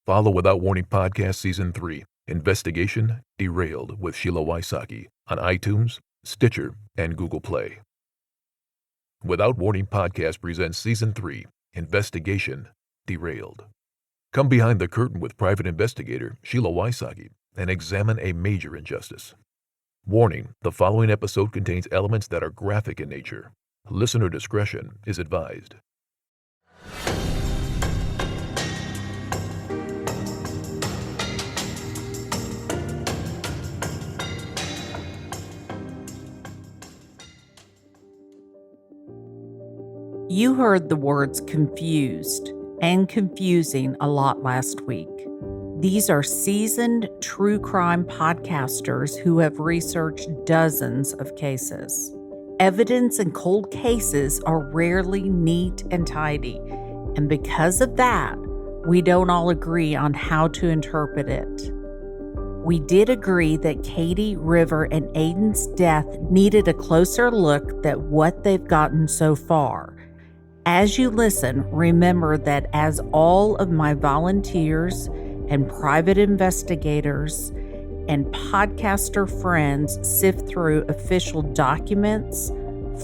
Follow Without Warning Podcast Season 3, Investigation Derailed with Sheila Wysocki on iTunes, Stitcher, and Google Play. Without Warning Podcast presents Season 3, Investigation Derailed. Come behind the curtain with private investigator Sheila Wysocki and examine a major injustice. Warning, the following episode contains elements that are graphic in nature. Listener discretion is advised. You heard the words confused and confusing a lot last week. These are seasoned true crime podcasters who have researched dozens of cases. Evidence in cold cases are rarely neat and tidy, and because of that, we don't all agree on how to interpret it. We did agree that Katie, River, and Aiden's death needed a closer look than what they've gotten so far. As you listen, remember that as all of my volunteers and private investigators and podcaster friends sift through official documents,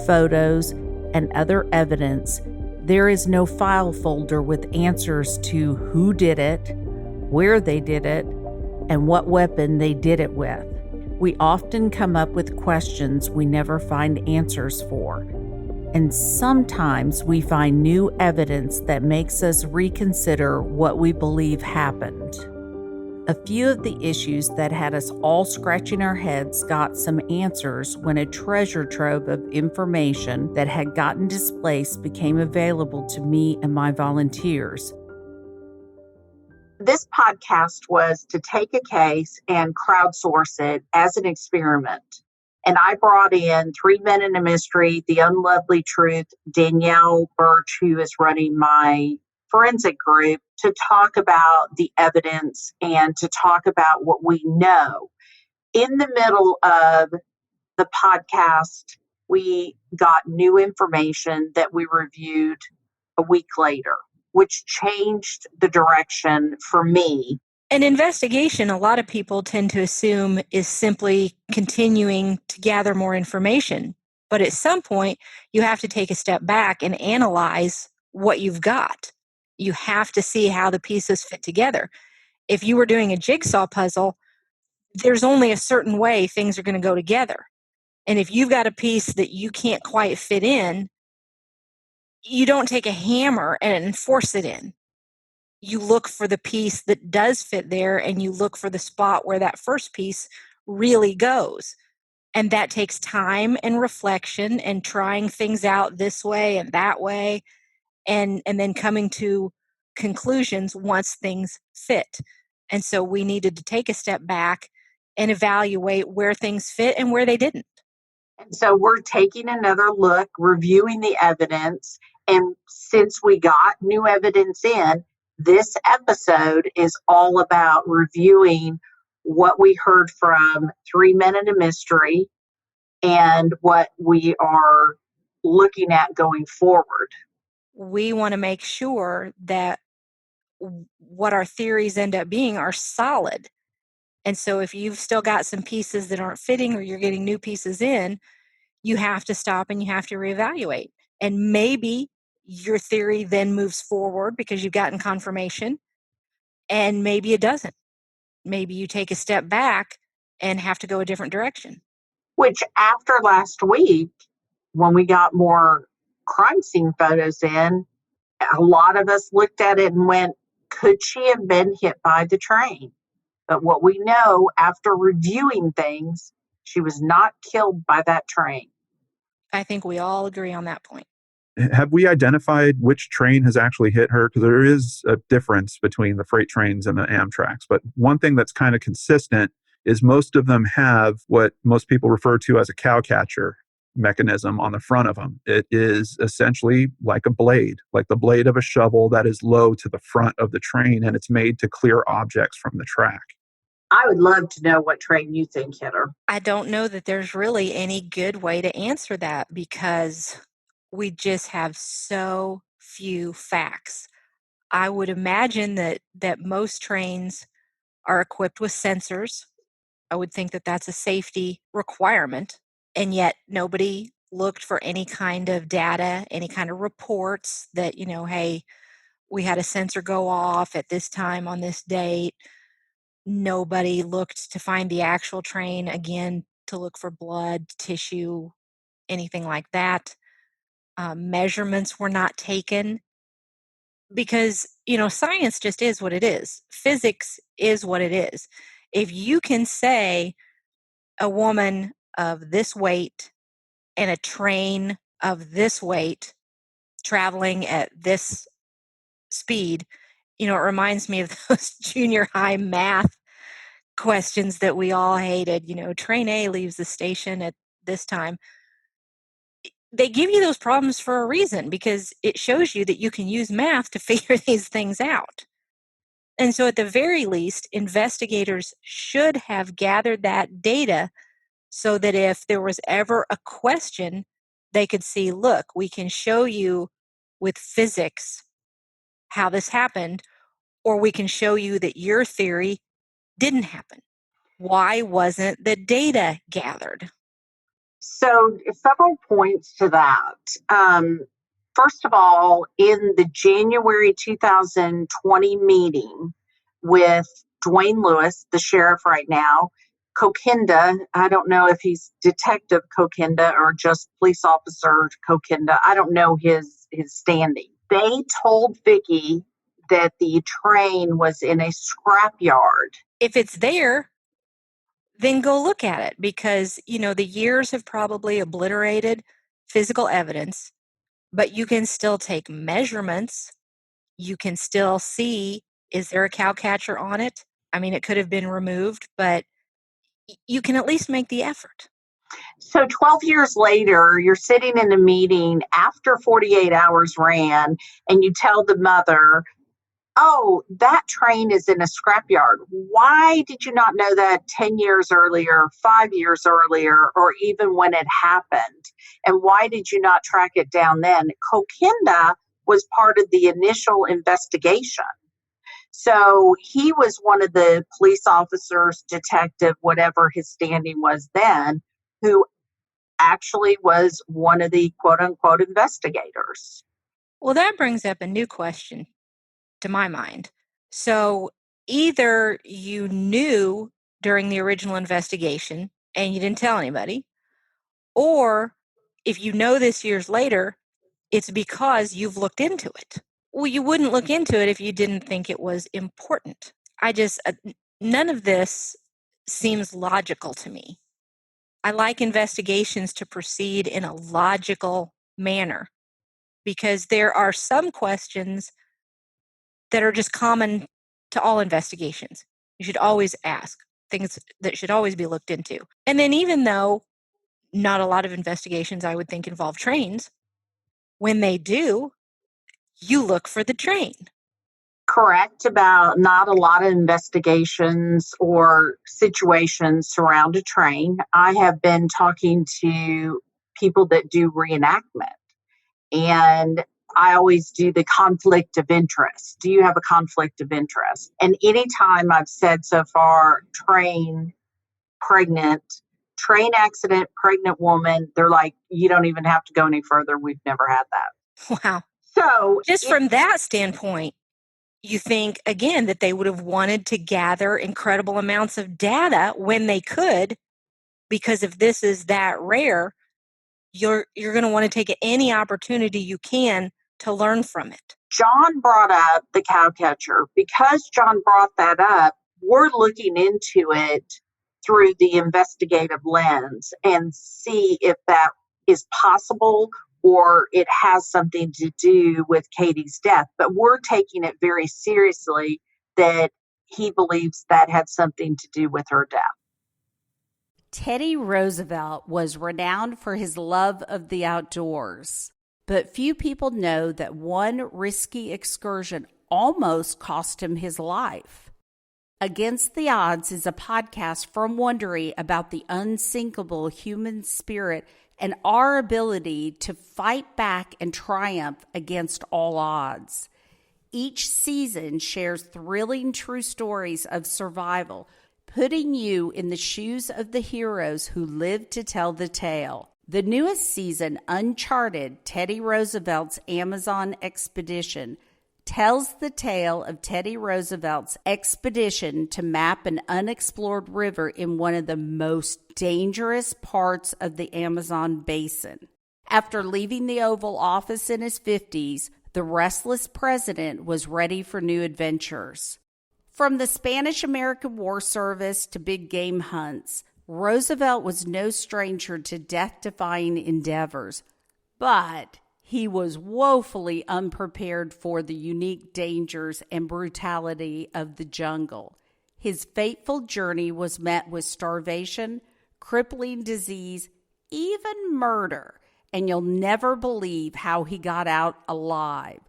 photos, and other evidence, there is no file folder with answers to who did it, where they did it, and what weapon they did it with. We often come up with questions we never find answers for. And sometimes we find new evidence that makes us reconsider what we believe happened. A few of the issues that had us all scratching our heads got some answers when a treasure trove of information that had gotten displaced became available to me and my volunteers. This podcast was to take a case and crowdsource it as an experiment. And I brought in 3 Men in a Mystery, The Unlovely Truth, Danielle Birch, who is running my forensic group, to talk about the evidence and to talk about what we know. In the middle of the podcast, we got new information that we reviewed a week later, which changed the direction for me. An investigation, a lot of people tend to assume, is simply continuing to gather more information. But at some point, you have to take a step back and analyze what you've got. You have to see how the pieces fit together. If you were doing a jigsaw puzzle, there's only a certain way things are going to go together. And if you've got a piece that you can't quite fit in, you don't take a hammer and force it in. You look for the piece that does fit there, and you look for the spot where that first piece really goes. And that takes time and reflection and trying things out this way and that way, and then coming to conclusions once things fit. And so we needed to take a step back and evaluate where things fit and where they didn't. And so we're taking another look, reviewing the evidence. And since we got new evidence in, this episode is all about reviewing what we heard from 3 Men in a Mystery and what we are looking at going forward. We want to make sure that what our theories end up being are solid. And so if you've still got some pieces that aren't fitting, or you're getting new pieces in, you have to stop and you have to reevaluate. And maybe your theory then moves forward because you've gotten confirmation, and maybe it doesn't. Maybe you take a step back and have to go a different direction. Which after last week, when we got more crime scene photos in, a lot of us looked at it and went, could she have been hit by the train? But what we know after reviewing things, she was not killed by that train. I think we all agree on that point. Have we identified which train has actually hit her? Because there is a difference between the freight trains and the Amtraks. But one thing that's kind of consistent is most of them have what most people refer to as a cow catcher mechanism on the front of them. It is essentially like a blade, like the blade of a shovel that is low to the front of the train, and it's made to clear objects from the track. I would love to know what train you think hit her. I don't know that there's really any good way to answer that because we just have so few facts. I would imagine that most trains are equipped with sensors. I would think that that's a safety requirement, and yet nobody looked for any kind of data, any kind of reports that, hey, we had a sensor go off at this time on this date. Nobody looked to find the actual train, again, to look for blood, tissue, anything like that. Measurements were not taken because, science just is what it is. Physics is what it is. If you can say a woman of this weight and a train of this weight traveling at this speed, it reminds me of those junior high math questions that we all hated. Train A leaves the station at this time. They give you those problems for a reason, because it shows you that you can use math to figure these things out. And so at the very least, investigators should have gathered that data so that if there was ever a question, they could see, look, we can show you with physics how this happened, or we can show you that your theory didn't happen. Why wasn't the data gathered? So, several points to that. First of all, in the January 2020 meeting with Dwayne Lewis, the sheriff right now, 𝐂𝐍𝐿, I don't know if he's Detective 𝐂𝐍𝐿 or just police officer 𝐂𝐍𝐿. I don't know his standing. They told Vicki that the train was in a scrapyard. If it's there, then go look at it, because, the years have probably obliterated physical evidence, but you can still take measurements. You can still see, is there a cow catcher on it? I mean, it could have been removed, but you can at least make the effort. So 12 years later, you're sitting in a meeting after 48 hours ran, and you tell the mother, oh, that train is in a scrapyard. Why did you not know that 10 years earlier, 5 years earlier, or even when it happened? And why did you not track it down then? 𝐂𝐍𝐿 was part of the initial investigation. So he was one of the police officers, detective, whatever his standing was then, who actually was one of the quote unquote investigators. Well, that brings up a new question to my mind. So either you knew during the original investigation and you didn't tell anybody, or if you know this years later, it's because you've looked into it. Well, you wouldn't look into it if you didn't think it was important. None of this seems logical to me. I like investigations to proceed in a logical manner, because there are some questions that are just common to all investigations. You should always ask, things that should always be looked into. And then, even though not a lot of investigations, I would think, involve trains, when they do, you look for the train. Correct about not a lot of investigations or situations surround a train. I have been talking to people that do reenactment, and I always do the conflict of interest. Do you have a conflict of interest? And anytime I've said so far, train, pregnant, train accident, pregnant woman, they're like, you don't even have to go any further. We've never had that. Wow. So Just from that standpoint, you think, again, that they would have wanted to gather incredible amounts of data when they could, because if this is that rare, you're going to want to take any opportunity you can to learn from it. John brought up the cow catcher. Because John brought that up, we're looking into it through the investigative lens and see if that is possible or it has something to do with Katie's death. But we're taking it very seriously that he believes that had something to do with her death. Teddy Roosevelt was renowned for his love of the outdoors, but few people know that one risky excursion almost cost him his life. Against the Odds is a podcast from Wondery about the unsinkable human spirit and our ability to fight back and triumph against all odds. Each season shares thrilling true stories of survival, putting you in the shoes of the heroes who live to tell the tale. The newest season, Uncharted, Teddy Roosevelt's Amazon Expedition, tells the tale of Teddy Roosevelt's expedition to map an unexplored river in one of the most dangerous parts of the Amazon basin. After leaving the Oval Office in his 50s, the restless president was ready for new adventures. From the Spanish-American War Service to big game hunts, Roosevelt was no stranger to death-defying endeavors, but he was woefully unprepared for the unique dangers and brutality of the jungle. His fateful journey was met with starvation, crippling disease, even murder, and you'll never believe how he got out alive.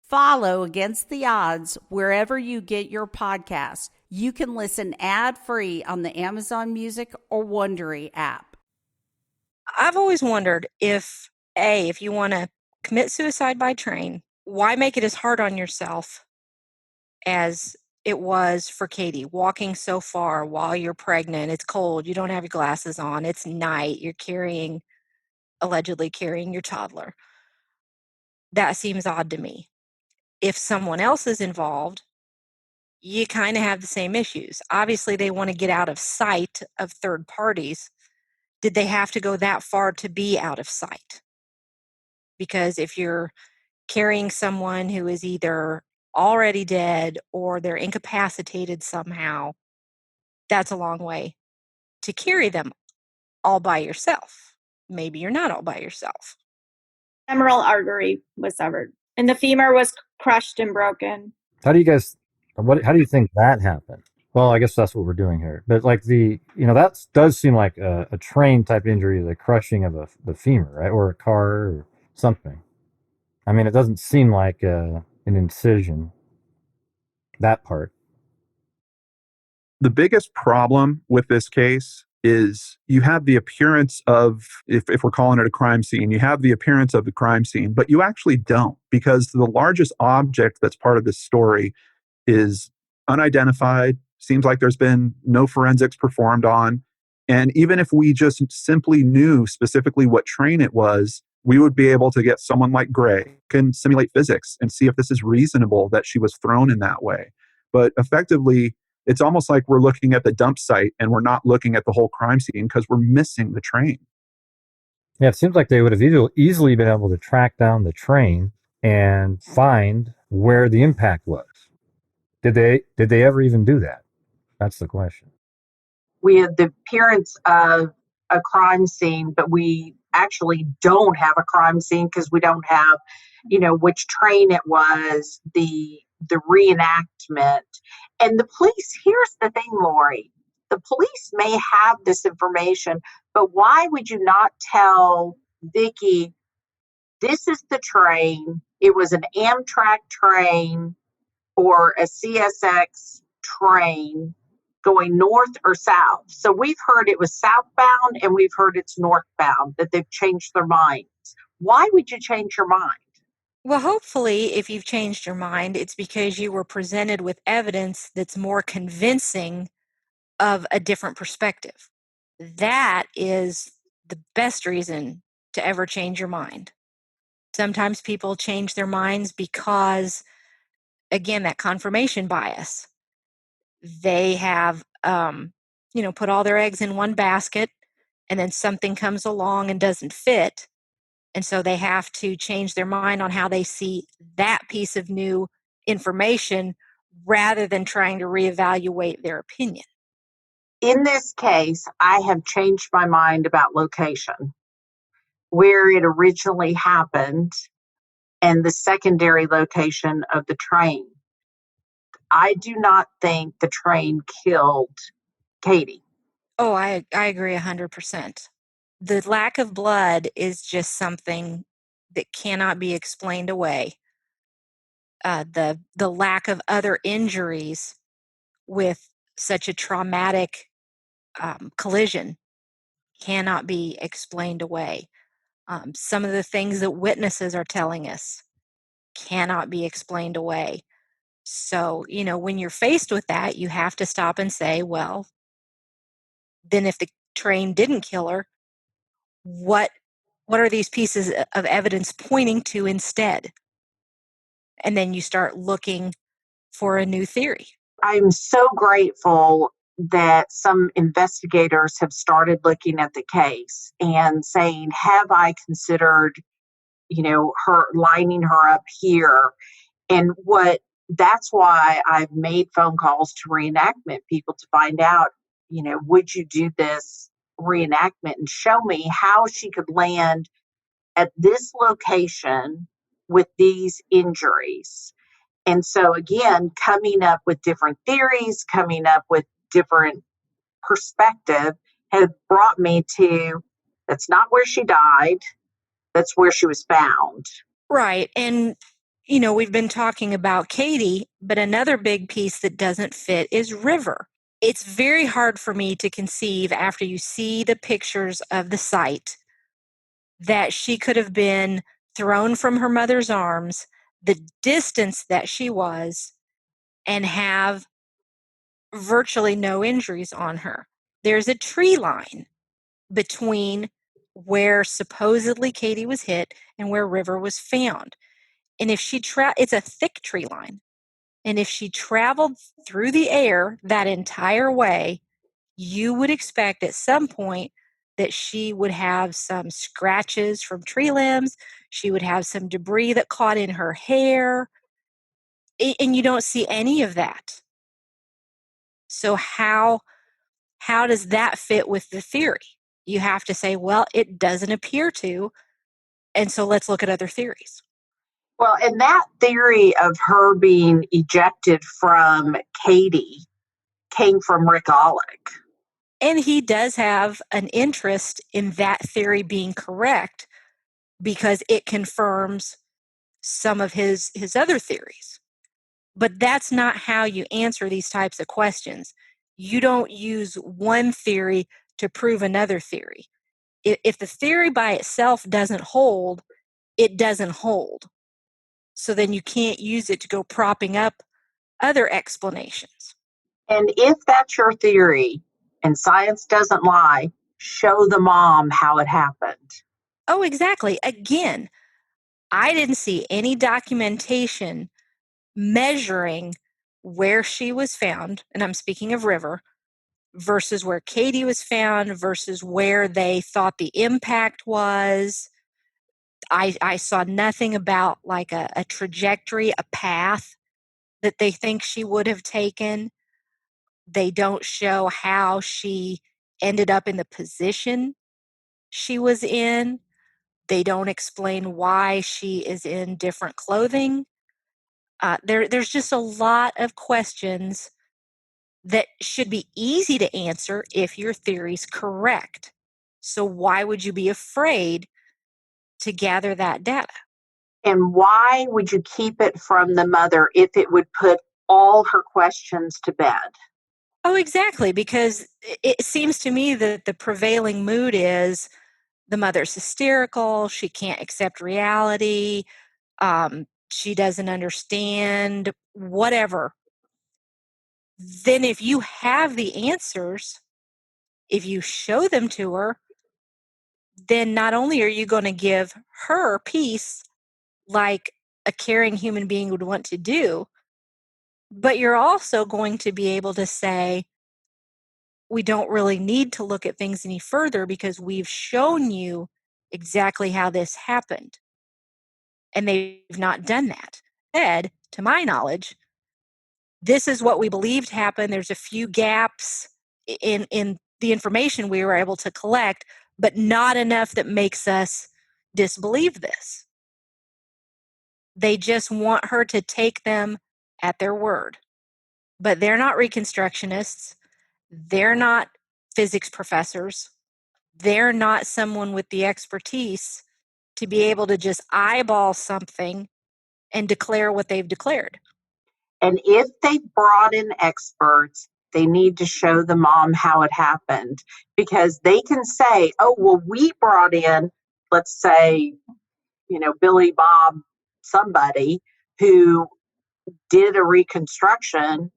Follow Against the Odds wherever you get your podcasts. You can listen ad-free on the Amazon Music or Wondery app. I've always wondered if you want to commit suicide by train, why make it as hard on yourself as it was for Katie, walking so far while you're pregnant, it's cold, you don't have your glasses on, it's night, you're allegedly carrying your toddler. That seems odd to me. If someone else is involved, you kind of have the same issues. Obviously, they want to get out of sight of third parties. Did they have to go that far to be out of sight? Because if you're carrying someone who is either already dead or they're incapacitated somehow, that's a long way to carry them all by yourself. Maybe you're not all by yourself. Femoral artery was severed, and the femur was crushed and broken. How do you think that happened? Well, I guess that's what we're doing here. But like that does seem like a train type injury, the crushing of the femur, right? Or a car or something. I mean, it doesn't seem like an incision, that part. The biggest problem with this case is you have the appearance of, if we're calling it a crime scene, you have the appearance of the crime scene, but you actually don't, because the largest object that's part of this story is unidentified, seems like there's been no forensics performed on. And even if we just simply knew specifically what train it was, we would be able to get someone like Gray who can simulate physics and see if this is reasonable that she was thrown in that way. But effectively, it's almost like we're looking at the dump site and we're not looking at the whole crime scene because we're missing the train. Yeah, it seems like they would have easily been able to track down the train and find where the impact was. Did they ever even do that? That's the question. We have the appearance of a crime scene, but we actually don't have a crime scene because we don't have, which train it was, the reenactment. And the police, here's the thing, Lori, the police may have this information, but why would you not tell Vicki, this is the train, it was an Amtrak train or a CSX train going north or south? So we've heard it was southbound and we've heard it's northbound, that they've changed their minds. Why would you change your mind? Well, hopefully, if you've changed your mind, it's because you were presented with evidence that's more convincing of a different perspective. That is the best reason to ever change your mind. Sometimes people change their minds because, again, that confirmation bias. They have, put all their eggs in one basket, and then something comes along and doesn't fit. And so they have to change their mind on how they see that piece of new information rather than trying to reevaluate their opinion. In this case, I have changed my mind about location, where it originally happened, and the secondary location of the train. I do not think the train killed Katie. Oh, I agree 100%. The lack of blood is just something that cannot be explained away. The lack of other injuries with such a traumatic collision cannot be explained away. Some of the things that witnesses are telling us cannot be explained away. So, when you're faced with that, you have to stop and say, well, then if the train didn't kill her, what are these pieces of evidence pointing to instead? And then you start looking for a new theory. I'm so grateful that some investigators have started looking at the case and saying, have I considered, her lining her up here? And that's why I've made phone calls to reenactment people to find out, would you do this reenactment and show me how she could land at this location with these injuries? And so, again, coming up with different theories, coming up with different perspective has brought me to that's not where she died, that's where she was found. Right. And, we've been talking about Katie, but another big piece that doesn't fit is River. It's very hard for me to conceive after you see the pictures of the site that she could have been thrown from her mother's arms, the distance that she was, and have virtually no injuries on her. There's a tree line between where supposedly Katie was hit and where River was found. And if it's a thick tree line. And if she traveled through the air that entire way, you would expect at some point that she would have some scratches from tree limbs. She would have some debris that caught in her hair. And you don't see any of that. So how does that fit with the theory? You have to say, well, it doesn't appear to. And so let's look at other theories. Well, and that theory of her being ejected from Katie came from Rick Alec. And he does have an interest in that theory being correct because it confirms some of his other theories. But that's not how you answer these types of questions. You don't use one theory to prove another theory. If the theory by itself doesn't hold, it doesn't hold. So then you can't use it to go propping up other explanations. And if that's your theory and science doesn't lie, show the mom how it happened. Oh, exactly. Again, I didn't see any documentation measuring where she was found, and I'm speaking of River, versus where Katie was found versus where they thought the impact was. I saw nothing about like a trajectory, a path that they think she would have taken. They don't show how she ended up in the position she was in. They don't explain why she is in different clothing. There's just a lot of questions that should be easy to answer if your theory's correct. So why would you be afraid to gather that data? And why would you keep it from the mother if it would put all her questions to bed? Oh, exactly, because it seems to me that the prevailing mood is the mother's hysterical, she can't accept reality, she doesn't understand, whatever. Then if you have the answers, if you show them to her, then not only are you going to give her peace like a caring human being would want to do, but you're also going to be able to say, we don't really need to look at things any further because we've shown you exactly how this happened. And they've not done that. Ed, to my knowledge, this is what we believed happened. There's a few gaps in the information we were able to collect, but not enough that makes us disbelieve this. They just want her to take them at their word. But they're not Reconstructionists. They're not physics professors. They're not someone with the expertise to be able to just eyeball something and declare what they've declared. And if they brought in experts, they need to show the mom how it happened, because they can say, oh, well, we brought in, let's say, Billy Bob, somebody who did a reconstruction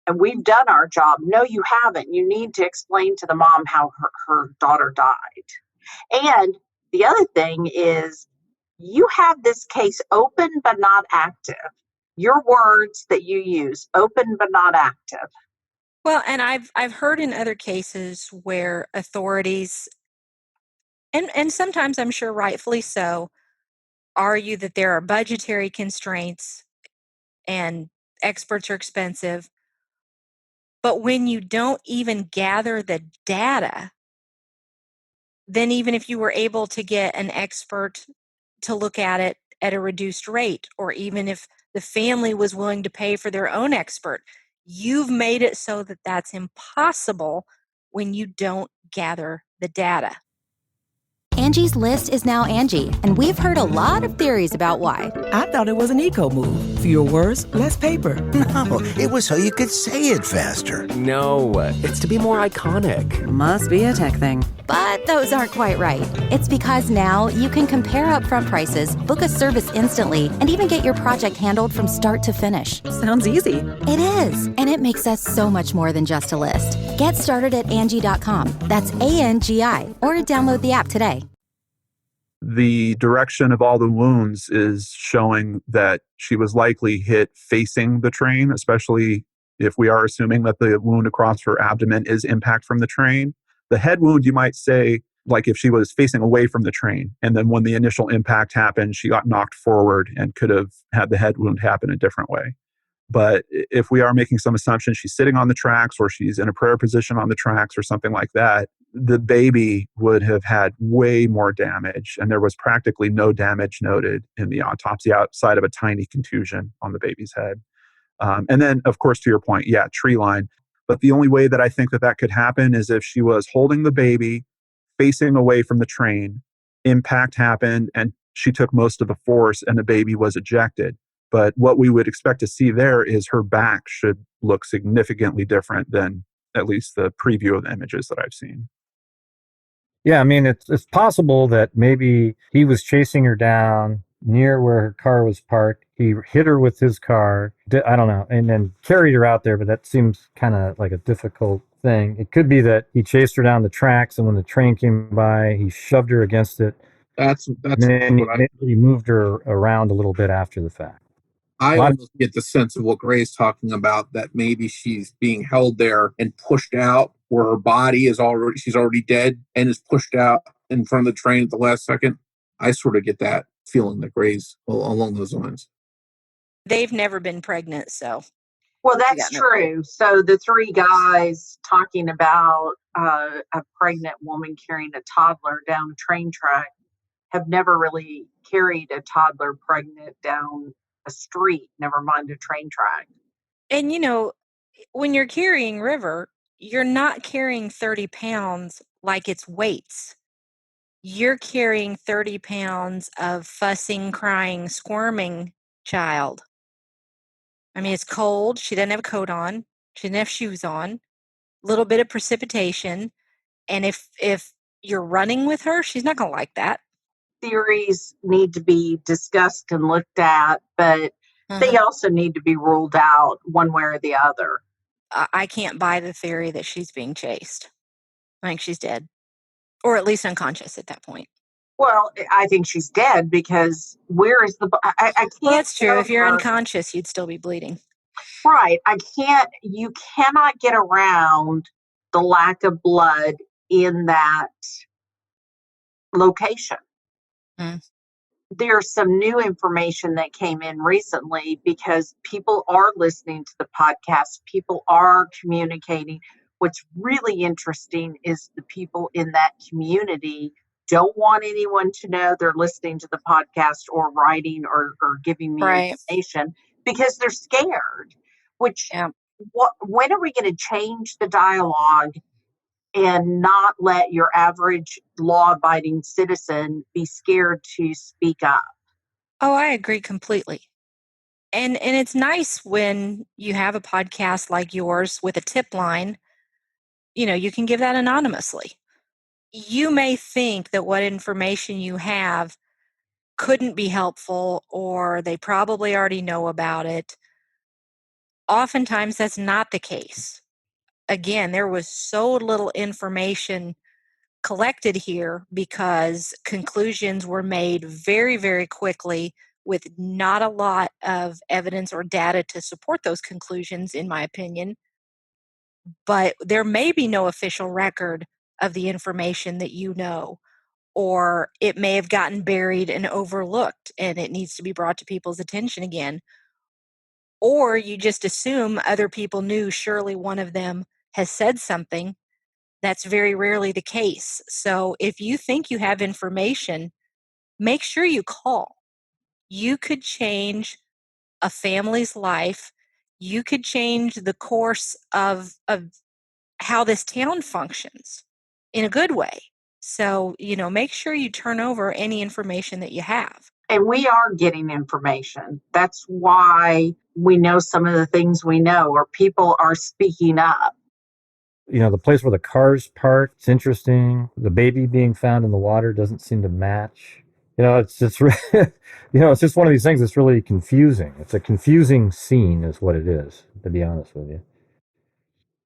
and we've done our job. No, you haven't. You need to explain to the mom how her daughter died. And the other thing is, you have this case open but not active. Your words that you use, open but not active. Well, and I've heard in other cases where authorities, and sometimes I'm sure rightfully so, argue that there are budgetary constraints and experts are expensive. But when you don't even gather the data, then even if you were able to get an expert to look at it at a reduced rate, or even if the family was willing to pay for their own expert, you've made it so that that's impossible when you don't gather the data. Angie's List is now Angie, and we've heard a lot of theories about why. I thought it was an eco move. Fewer words, less paper. No, it was so you could say it faster. No, it's to be more iconic. Must be a tech thing. But those aren't quite right. It's because now you can compare upfront prices, book a service instantly, and even get your project handled from start to finish. Sounds easy. It is, and it makes us so much more than just a list. Get started at Angie.com. That's ANGI, or download the app today. The direction of all the wounds is showing that she was likely hit facing the train, especially if we are assuming that the wound across her abdomen is impact from the train. The head wound, you might say, like if she was facing away from the train, and then when the initial impact happened, she got knocked forward and could have had the head wound happen a different way. But if we are making some assumption she's sitting on the tracks or she's in a prayer position on the tracks or something like that, the baby would have had way more damage. And there was practically no damage noted in the autopsy outside of a tiny contusion on the baby's head. And then, of course, to your point, yeah, tree line. But the only way that I think that could happen is if she was holding the baby, facing away from the train, impact happened, and she took most of the force and the baby was ejected. But what we would expect to see there is her back should look significantly different than at least the preview of the images that I've seen. Yeah, I mean, it's possible that maybe he was chasing her down near where her car was parked. He hit her with his car. I don't know, and then carried her out there, but that seems kind of like a difficult thing. It could be that he chased her down the tracks, and when the train came by, he shoved her against it. That's and then he moved her around a little bit after the fact. I almost get the sense of what Gray's talking about, that maybe she's being held there and pushed out where her body is she's already dead and is pushed out in front of the train at the last second. I sort of get that feeling that Gray's along those lines. They've never been pregnant, so. Well, that's true. So the three guys talking about a pregnant woman carrying a toddler down a train track have never really carried a toddler pregnant down a street, never mind a train track. And, when you're carrying River, you're not carrying 30 pounds like it's weights. You're carrying 30 pounds of fussing, crying, squirming child. I mean, it's cold. She doesn't have a coat on. She doesn't have shoes on. A little bit of precipitation. And if you're running with her, she's not going to like that. Theories need to be discussed and looked at, but they also need to be ruled out one way or the other. I can't buy the theory that she's being chased. I think she's dead, or at least unconscious at that point. Well, I think she's dead because where is I can't. Well, that's true. If you're unconscious, you'd still be bleeding. Right. You cannot get around the lack of blood in that location. There's some new information that came in recently because people are listening to the podcast. People are communicating. What's really interesting is the people in that community don't want anyone to know they're listening to the podcast or writing or giving me information because they're scared. When are we going to change the dialogue and not let your average law-abiding citizen be scared to speak up? Oh, I agree completely. And it's nice when you have a podcast like yours with a tip line, you can give that anonymously. You may think that what information you have couldn't be helpful or they probably already know about it. Oftentimes, that's not the case. Again, there was so little information collected here because conclusions were made very, very quickly with not a lot of evidence or data to support those conclusions, in my opinion. But there may be no official record of the information that you know, or it may have gotten buried and overlooked and it needs to be brought to people's attention again. Or you just assume other people knew, surely one of them has said something. That's very rarely the case. So if you think you have information, make sure you call. You could change a family's life. You could change the course of how this town functions in a good way. So, make sure you turn over any information that you have. And we are getting information. That's why we know some of the things we know, or people are speaking up. The place where the car's parked, it's interesting. The baby being found in the water doesn't seem to match. It's just, it's just one of these things that's really confusing. It's a confusing scene is what it is, to be honest with you.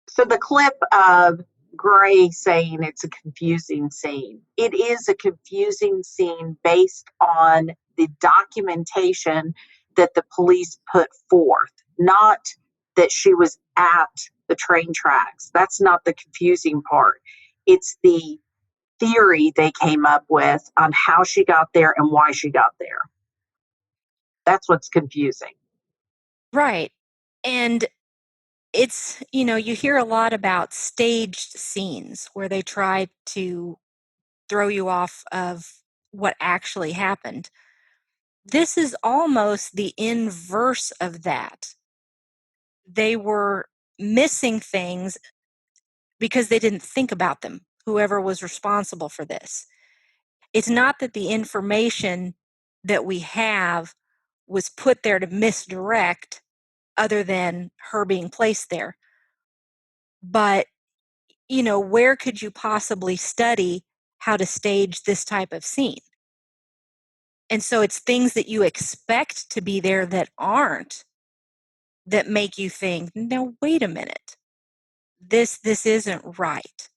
So the clip of Gray saying it's a confusing scene, it is a confusing scene based on the documentation that the police put forth, not that she was at the train tracks. That's not the confusing part. It's the theory they came up with on how she got there and why she got there. That's what's confusing. Right. And it's, you hear a lot about staged scenes where they try to throw you off of what actually happened. This is almost the inverse of that. They were missing things because they didn't think about them, whoever was responsible for this. It's not that the information that we have was put there to misdirect, other than her being placed there. But, where could you possibly study how to stage this type of scene? And so it's things that you expect to be there that aren't, that make you think, no, wait a minute, this isn't right.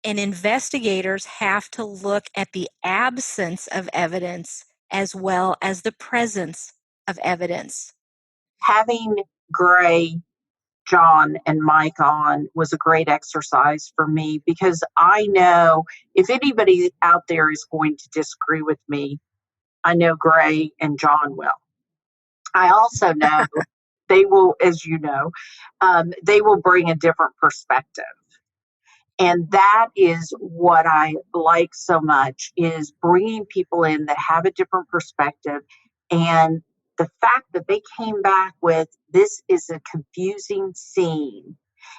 And investigators have to look at the absence of evidence as well as the presence of evidence. Having Gray, John, and Mike on was a great exercise for me, because I know if anybody out there is going to disagree with me, I know Gray and John will. I also know they will, as you know, they will bring a different perspective. And that is what I like so much, is bringing people in that have a different perspective. And the fact that they came back with, this is a confusing scene,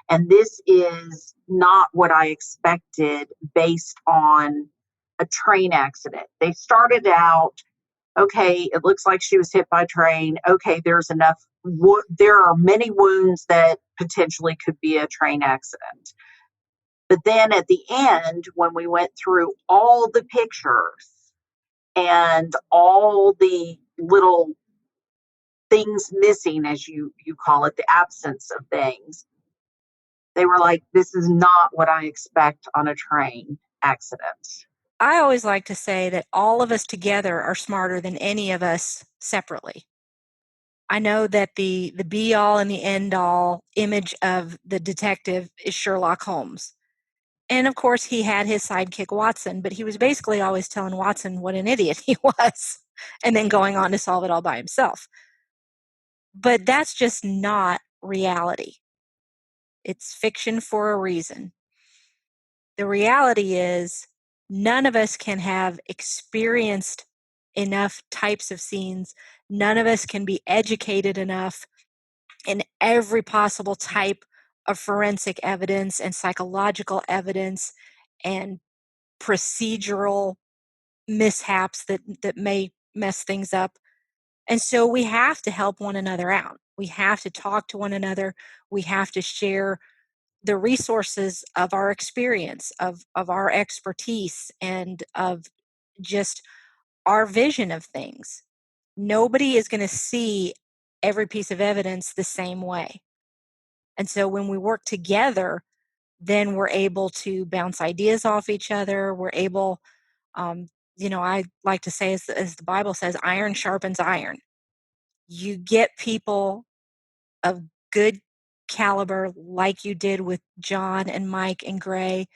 and this is not what I expected based on a train accident. They started out, okay, it looks like she was hit by a train. Okay, there's enough. There are many wounds that potentially could be a train accident. But then at the end, when we went through all the pictures and all the little things missing, as you call it, the absence of things, they were like, this is not what I expect on a train accident. I always like to say that all of us together are smarter than any of us separately. I know that the be-all and the end-all image of the detective is Sherlock Holmes. And of course, he had his sidekick, Watson, but he was basically always telling Watson what an idiot he was, and then going on to solve it all by himself. But that's just not reality. It's fiction for a reason. The reality is, none of us can have experienced enough types of scenes. None of us can be educated enough in every possible type of forensic evidence and psychological evidence and procedural mishaps that may mess things up. And so we have to help one another out. We have to talk to one another. We have to share the resources of our experience, of our expertise, and of just our vision of things. Nobody is going to see every piece of evidence the same way. And so when we work together, then we're able to bounce ideas off each other. We're able, I like to say, as the Bible says, iron sharpens iron. You get people of good caliber like you did with John and Mike and Gray,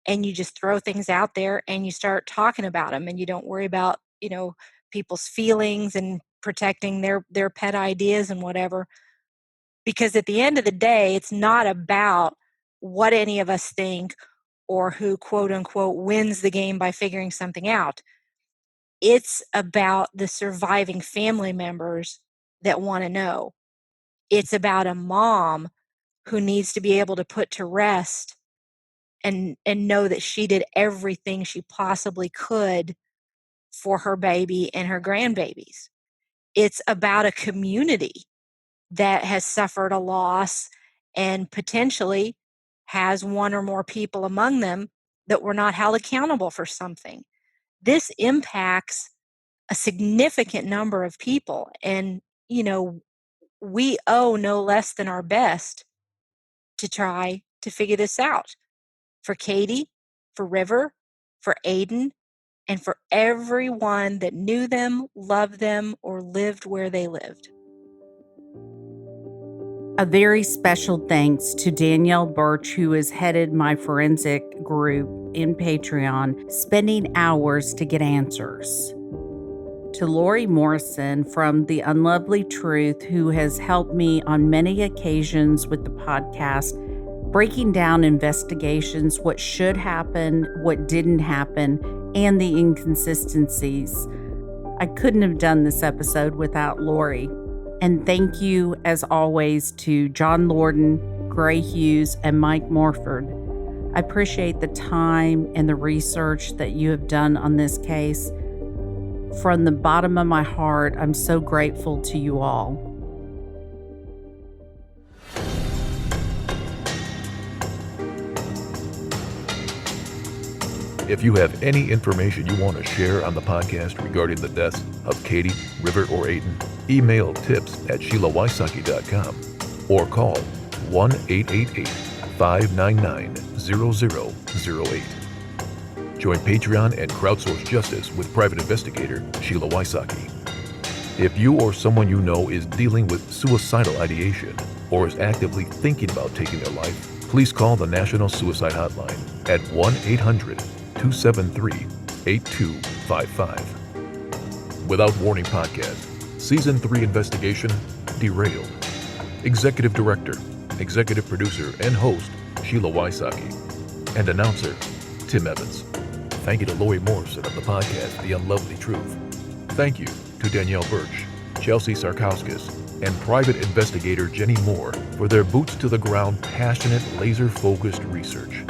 and you just throw things out there and you start talking about them, and you don't worry about, people's feelings and protecting their pet ideas and whatever. Because at the end of the day, it's not about what any of us think or who, quote unquote, wins the game by figuring something out. It's about the surviving family members that want to know. It's about a mom who needs to be able to put to rest and know that she did everything she possibly could for her baby and her grandbabies. It's about a community that has suffered a loss and potentially has one or more people among them that were not held accountable for something. This impacts a significant number of people. And, we owe no less than our best to try to figure this out for Katie, for River, for Aiden, and for everyone that knew them, loved them, or lived where they lived. A very special thanks to Danielle Birch, who has headed my forensic group in Patreon, spending hours to get answers. To Lori Morrison from The Unlovely Truth, who has helped me on many occasions with the podcast, breaking down investigations, what should happen, what didn't happen, and the inconsistencies. I couldn't have done this episode without Lori. And thank you, as always, to John Lorden, Gray Hughes, and Mike Morford. I appreciate the time and the research that you have done on this case. From the bottom of my heart, I'm so grateful to you all. If you have any information you want to share on the podcast regarding the deaths of Katie, River, or Aiden, email tips@SheilaWysocki.com or call 1-888-599-0008. Join Patreon and crowdsource justice with private investigator Sheila Wysocki. If you or someone you know is dealing with suicidal ideation or is actively thinking about taking their life, please call the National Suicide Hotline at 1-800-273-8255. Without Warning Podcast, Season 3 investigation, Derailed. Executive Director, Executive Producer, and Host, Sheila Wysocki. And Announcer, Tim Evans. Thank you to Lori Morrison of the podcast, The Unlovely Truth. Thank you to Danielle Birch, Chelsea Sarkauskas, and private investigator Jenny Moore for their boots-to-the-ground, passionate, laser-focused research.